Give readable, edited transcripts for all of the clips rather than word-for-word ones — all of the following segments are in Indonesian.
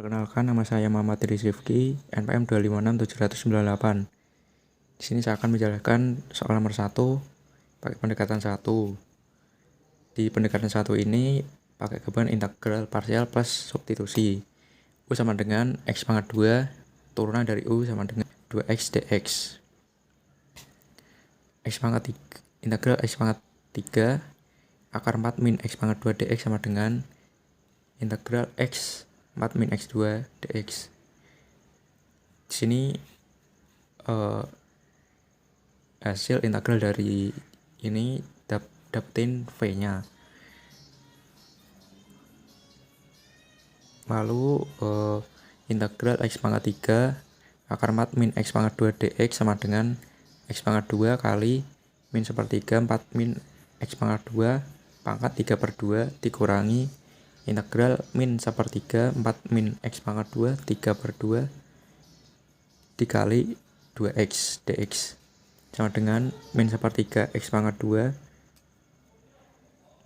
Perkenalkan, nama saya Muhammad Rifki, NPM 2567098. Di sini saya akan menjelaskan soal nomor 1 pakai pendekatan 1. Di pendekatan 1 ini pakai gabungan integral parsial plus substitusi. U sama dengan X pangkat 2, turunan dari U sama dengan 2X dx. Integral X pangkat 3 akar 4 min X pangkat 2 dx sama dengan integral X 4 min X2 dx. Di sini hasil integral dari ini dapetin V-nya. Lalu integral X pangkat 3 akar 4 min X pangkat 2 dx sama dengan X pangkat 2 kali min sepertiga 4 min X pangkat 2 pangkat 3/2 dikurangi integral min sepertiga 4 min X pangkat 2 3/2 dikali 2X dx sama dengan min sepertiga X pangkat 2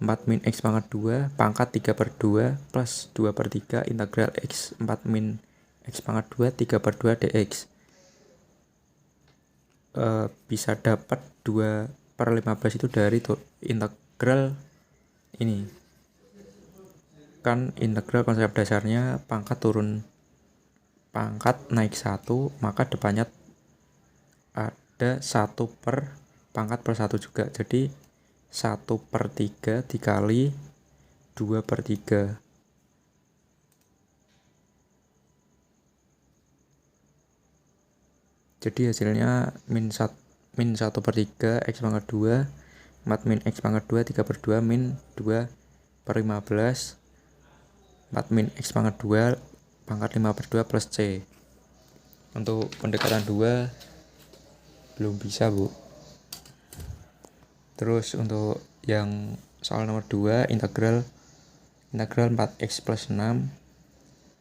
4 min X pangkat 2 pangkat 3/2 plus 2/3 integral X 4 min X pangkat 2 3/2 dx. Bisa dapat 2/15 itu dari integral ini. Kan integral konsep dasarnya pangkat turun pangkat naik 1, maka depannya ada 1 per pangkat per 1 juga, jadi 1/3 dikali 2/3. Jadi hasilnya min 1/3 X pangkat 2 4 min X pangkat 2 3/2 min 2/15 4 min X pangkat 2 pangkat 5/2 plus C. Untuk pendekatan 2 belum bisa, Bu. Terus untuk yang soal nomor 2 integral 4x plus 6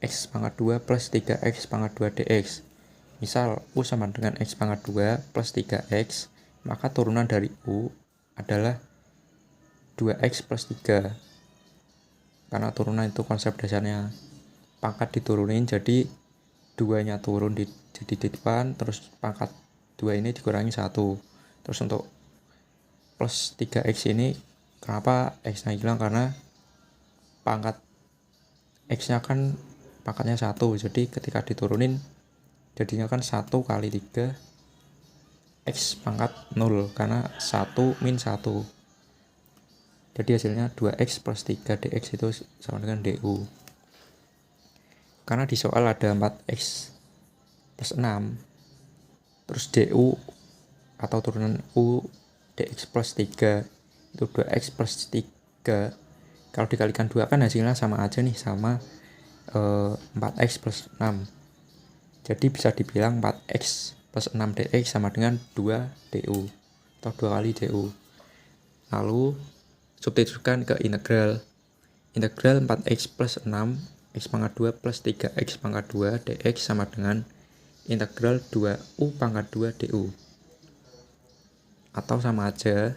X pangkat 2 plus 3x pangkat 2 dx. Misal U sama dengan X pangkat 2 plus 3x, maka turunan dari U adalah 2x plus 3. Karena turunan itu konsep dasarnya pangkat diturunin, jadi 2-nya turun jadi di depan, terus pangkat 2 ini dikurangi 1. Terus untuk plus 3x ini, kenapa x-nya hilang? Karena pangkat x-nya kan pangkatnya 1, jadi ketika diturunin jadinya kan 1 kali 3 X pangkat 0, karena 1 min 1. Jadi hasilnya 2X plus 3 dx itu sama dengan du. Karena di soal ada 4X plus 6, terus du atau turunan U dx plus 3 itu 2X plus 3. Kalau dikalikan 2 kan hasilnya sama aja nih, sama 4X plus 6. Jadi bisa dibilang 4X plus 6 dx sama dengan 2 du atau 2 kali du. Lalu substitusikan ke integral 4x plus 6 X pangkat 2 plus 3x pangkat 2 dx sama dengan integral 2u pangkat 2 du. Atau sama aja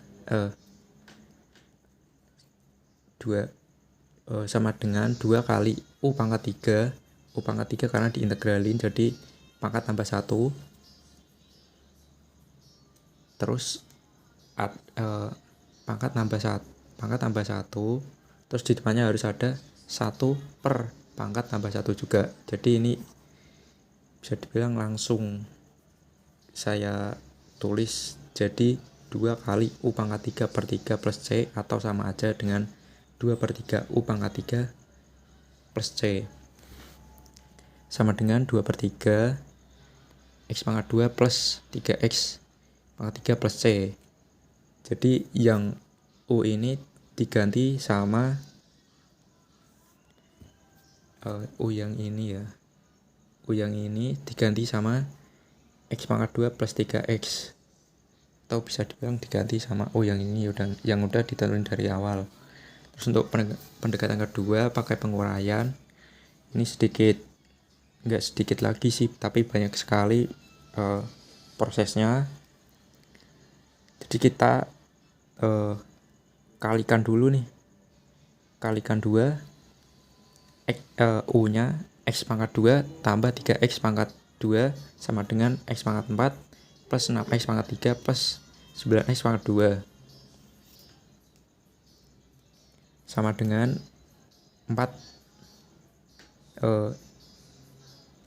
sama dengan 2 kali u pangkat 3 karena diintegralin, jadi pangkat tambah 1, terus pangkat tambah 1, terus di depannya harus ada 1 per pangkat tambah 1 juga. Jadi ini bisa dibilang langsung saya tulis jadi 2 kali U pangkat 3/3 plus C, atau sama aja dengan 2/3 U pangkat 3 plus C sama dengan 2/3 X pangkat 2 plus 3X pangkat 3 plus C. Jadi yang U ini diganti sama U yang ini diganti sama X pangkat 2 plus 3X, atau bisa dibilang diganti sama U yang ini yang udah ditentuin dari awal. Terus untuk pendekatan kedua pakai penguraian, ini nggak sedikit lagi sih, tapi banyak sekali prosesnya. Jadi kita kalikan dulu nih, kalikan 2 U nya X pangkat 2 tambah 3X pangkat 2 sama dengan X pangkat 4 plus 6X pangkat 3 plus 9X pangkat 2 sama dengan 4.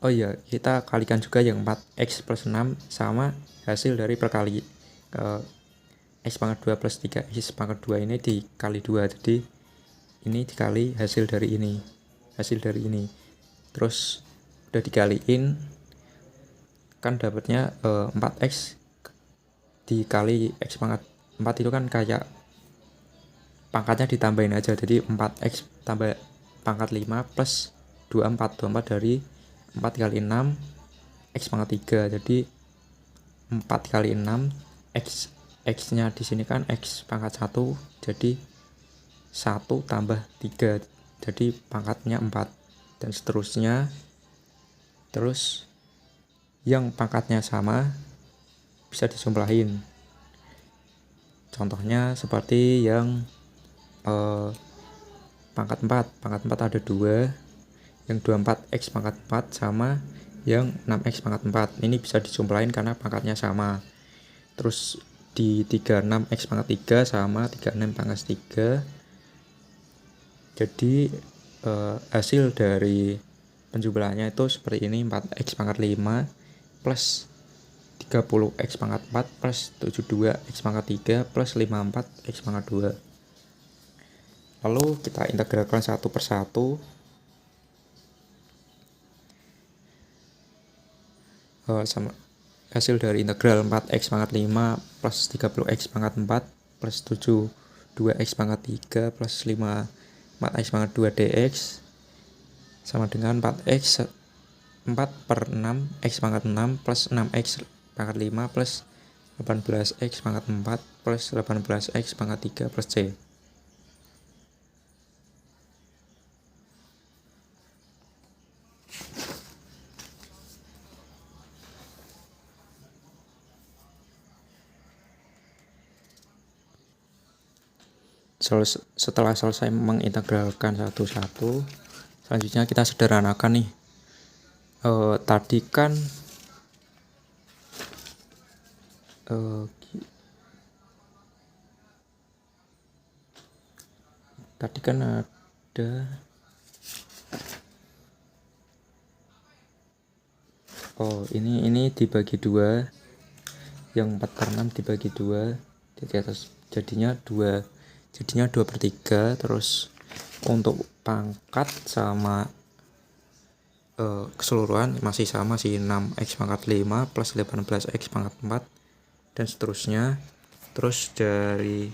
Oh iya, kita kalikan juga yang 4X plus 6 sama hasil dari perkali X pangkat 2 plus 3X pangkat 2 ini dikali 2. Jadi ini dikali hasil dari ini. Terus udah dikaliin kan dapatnya 4X dikali X pangkat 4 itu kan kayak pangkatnya ditambahin aja. Jadi 4X tambah pangkat 5 plus 24 dari 4 kali 6 X pangkat 3. Jadi 4 kali 6 X nya di sini kan X pangkat 1, jadi 1 tambah 3, jadi pangkatnya 4 dan seterusnya. Terus yang pangkatnya sama bisa disemblahin. Contohnya seperti yang pangkat 4 ada 2, yang 24X pangkat 4 sama yang 6X pangkat 4. Ini bisa dijumlahin karena pangkatnya sama. Terus di 36X pangkat 3 sama 36 pangkat 3. Jadi hasil dari penjumlahannya itu seperti ini: 4X pangkat 5 plus 30X pangkat 4 plus 72X pangkat 3 plus 54X pangkat 2. Lalu kita integralkan satu persatu. Sama hasil dari integral 4X pangkat 5 plus 30X pangkat 4 plus 72X pangkat 3 plus 4X pangkat 2 dx sama dengan 4 per 6 X pangkat 6 plus 6X pangkat 5 plus 18X pangkat 4 plus 18X pangkat 3 plus C. Setelah selesai mengintegralkan satu-satu, selanjutnya kita sederhanakan nih. Tadi kan ada ini dibagi 2, yang 4 per 6 dibagi 2, jadi atas jadinya 2/3. Terus untuk pangkat sama keseluruhan masih sama sih, 6X pangkat 5 plus 18X pangkat 4 dan seterusnya. Terus dari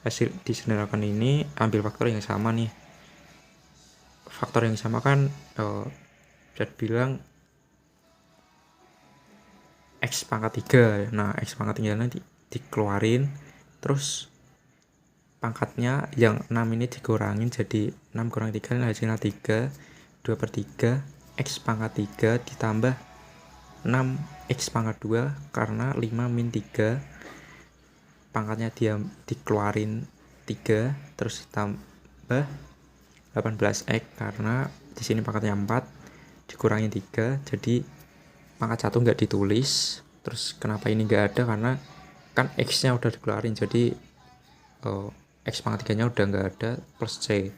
hasil disederhanakan ini ambil faktor yang sama nih. Faktor yang sama kan bisa dibilang X pangkat 3. Nah, X pangkat 3 nanti dikeluarin, terus pangkatnya yang 6 ini dikurangin, jadi 6 kurang 3 hasilnya 3. 2/3 X pangkat 3 ditambah 6X pangkat 2 karena 5 min 3, pangkatnya dia dikeluarin 3, terus ditambah 18X karena di sini pangkatnya 4 dikurangi 3, jadi pangkat 1 nggak ditulis. Terus kenapa ini nggak ada, karena kan X nya udah dikeluarin, jadi X pangkat 3 nya udah nggak ada, plus C.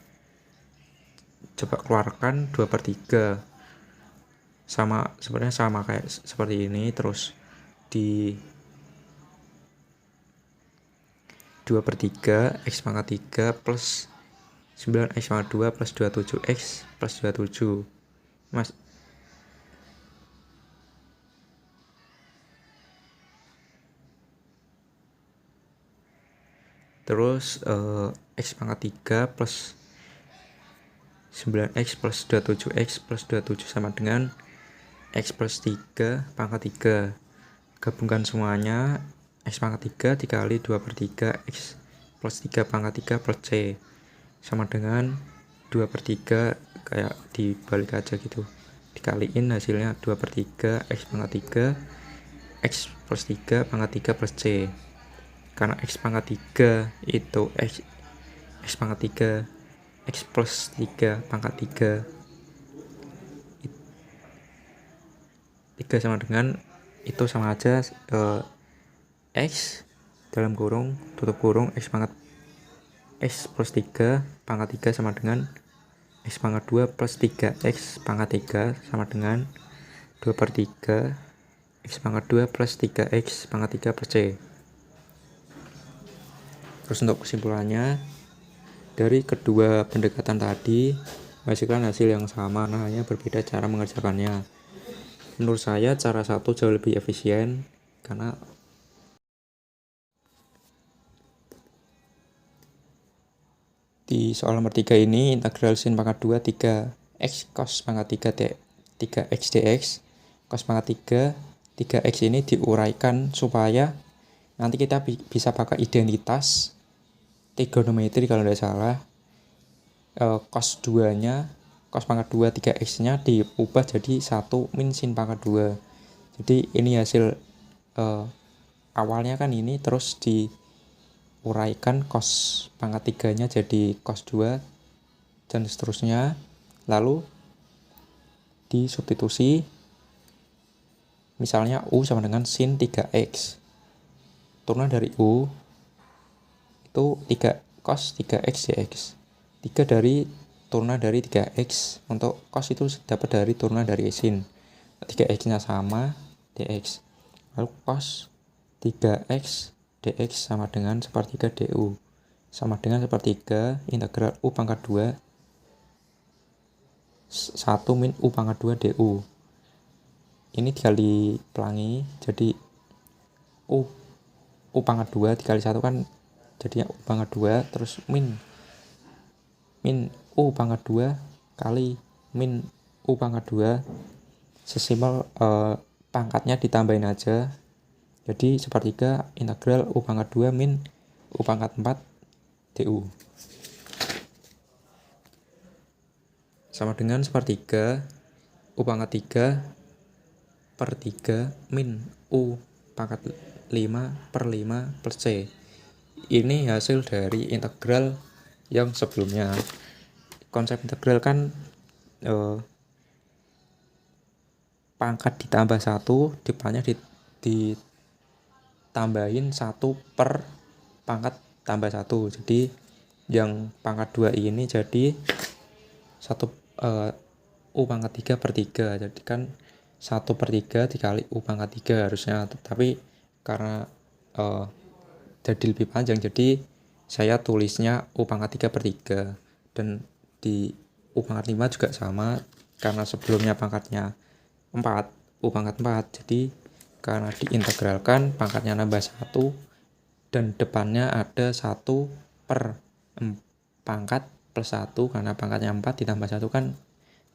Coba keluarkan 2/3, sama sebenarnya sama kayak seperti ini. Terus di 2/3 X pangkat 3 plus 9X pangkat 2 plus 27X plus 27 Mas. Terus X pangkat 3 plus 9X plus 27X plus 27 sama dengan X plus 3 pangkat 3. Gabungkan semuanya, X pangkat 3 dikali 2/3 X plus 3 pangkat 3 plus C sama dengan 2/3, kayak dibalik aja gitu, dikaliin hasilnya 2/3 X pangkat 3 X plus 3 pangkat 3 plus C. Karena X pangkat 3 itu X pangkat 3 X plus 3 pangkat 3 3 sama dengan itu sama aja X dalam kurung tutup kurung X plus 3 pangkat 3 sama dengan X pangkat 2 plus 3X pangkat 3 sama dengan 2/3 X pangkat 2 plus 3X pangkat 3 plus C. Terus untuk kesimpulannya, dari kedua pendekatan tadi menghasilkan hasil yang sama, nah hanya berbeda cara mengerjakannya. Menurut saya cara satu jauh lebih efisien karena di soal nomor 3 ini integral sin pangkat 2 3x cos pangkat 3x dx cos pangkat 3x ini diuraikan supaya nanti kita bisa pakai identitas trigonometri kalau tidak salah. Cos 2 nya cos pangkat 2 3x nya diubah jadi 1 min sin pangkat 2. Jadi ini hasil awalnya kan ini, terus diuraikan cos pangkat 3 nya jadi cos 2 dan seterusnya, lalu disubstitusi misalnya U sama dengan sin 3x, turunan dari U itu 3 cos 3x dx, 3 dari turunan dari 3x, untuk cos itu dapat dari turunan dari sin, 3x nya sama dx, lalu cos 3x dx sama dengan sepertiga du sama dengan sepertiga integral U pangkat 2 1 min U pangkat 2 du. Ini dikali pelangi jadi U pangkat 2 dikali 1 kan jadinya U pangkat 2, terus min U pangkat 2 kali min U pangkat 2, sesimpel pangkatnya ditambahin aja, jadi sepertiga integral U pangkat 2 min U pangkat 4 du sama dengan sepertiga U pangkat 3/3 min U pangkat 5/5 plus C. Ini hasil dari integral yang sebelumnya. Konsep integral kan pangkat ditambah 1, depannya ditambahin 1 per pangkat tambah 1. Jadi yang pangkat 2 ini jadi 1 U pangkat 3/3, jadi kan 1/3 dikali U pangkat 3 harusnya, tapi karena jadi lebih panjang jadi saya tulisnya U pangkat 3/3, dan di U pangkat 5 juga sama karena sebelumnya pangkatnya 4 U pangkat 4, jadi karena diintegralkan pangkatnya nambah 1 dan depannya ada 1 per pangkat plus 1, karena pangkatnya 4 ditambah 1 kan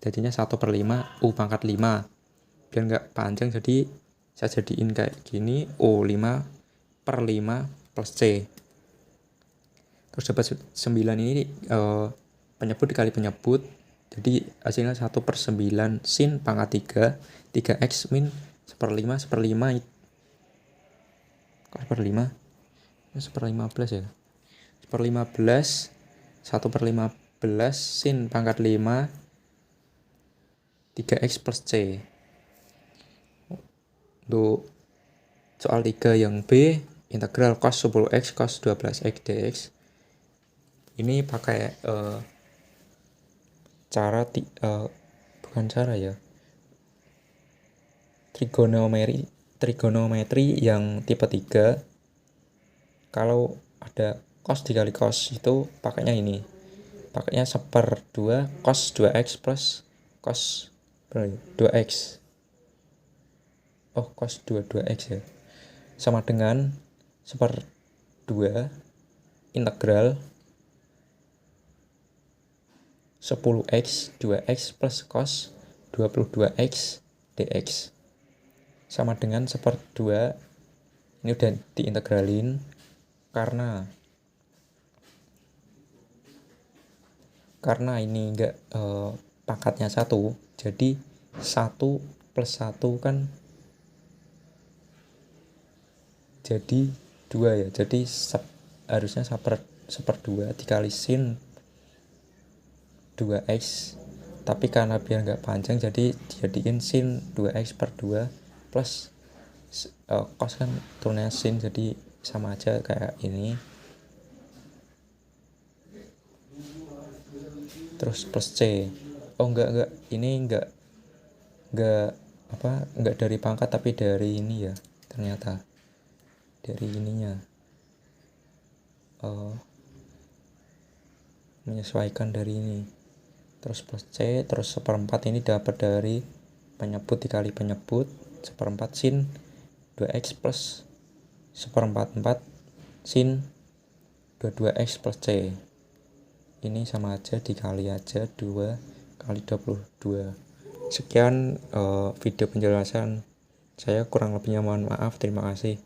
jadinya 1/5 U pangkat 5. Biar nggak panjang jadi saya jadiin kayak gini, U 5/5 plus C. Terus dapat 9 ini penyebut dikali penyebut, jadi hasilnya 1/9 sin pangkat 3x min 1/5 1/5 kok 1/5 1/15 ya, 1/15 1/15 sin pangkat 5 3x plus C. Untuk soal 3 yang B, integral cos 10x cos 12x dx, ini pakai trigonometri yang tipe 3. Kalau ada cos dikali cos itu pakainya ini, pakainya 1/2 cos 2x plus cos 2x, cos 2x ya, sama dengan 1/2 integral 10x 2x plus cos 22x dx, sama dengan 1/2. Ini udah diintegralin karena ini enggak pangkatnya 1, jadi 1 plus 1 kan jadi 2 ya, jadi harusnya 1/2 dikali sin 2x, tapi karena biar nggak panjang jadi dijadiin sin 2x/2 plus cos kan turunnya sin, jadi sama aja kayak ini. Terus plus C. Oh enggak, ini enggak dari pangkat tapi dari ini ya, ternyata dari ininya menyesuaikan dari ini. Terus plus C, terus 1/4 ini dapat dari penyebut dikali penyebut, 1/4 sin 2x plus 1/4 sin 22x plus C. Ini sama aja, dikali aja 2 kali 22. Sekian video penjelasan saya, kurang lebihnya mohon maaf. Terima kasih.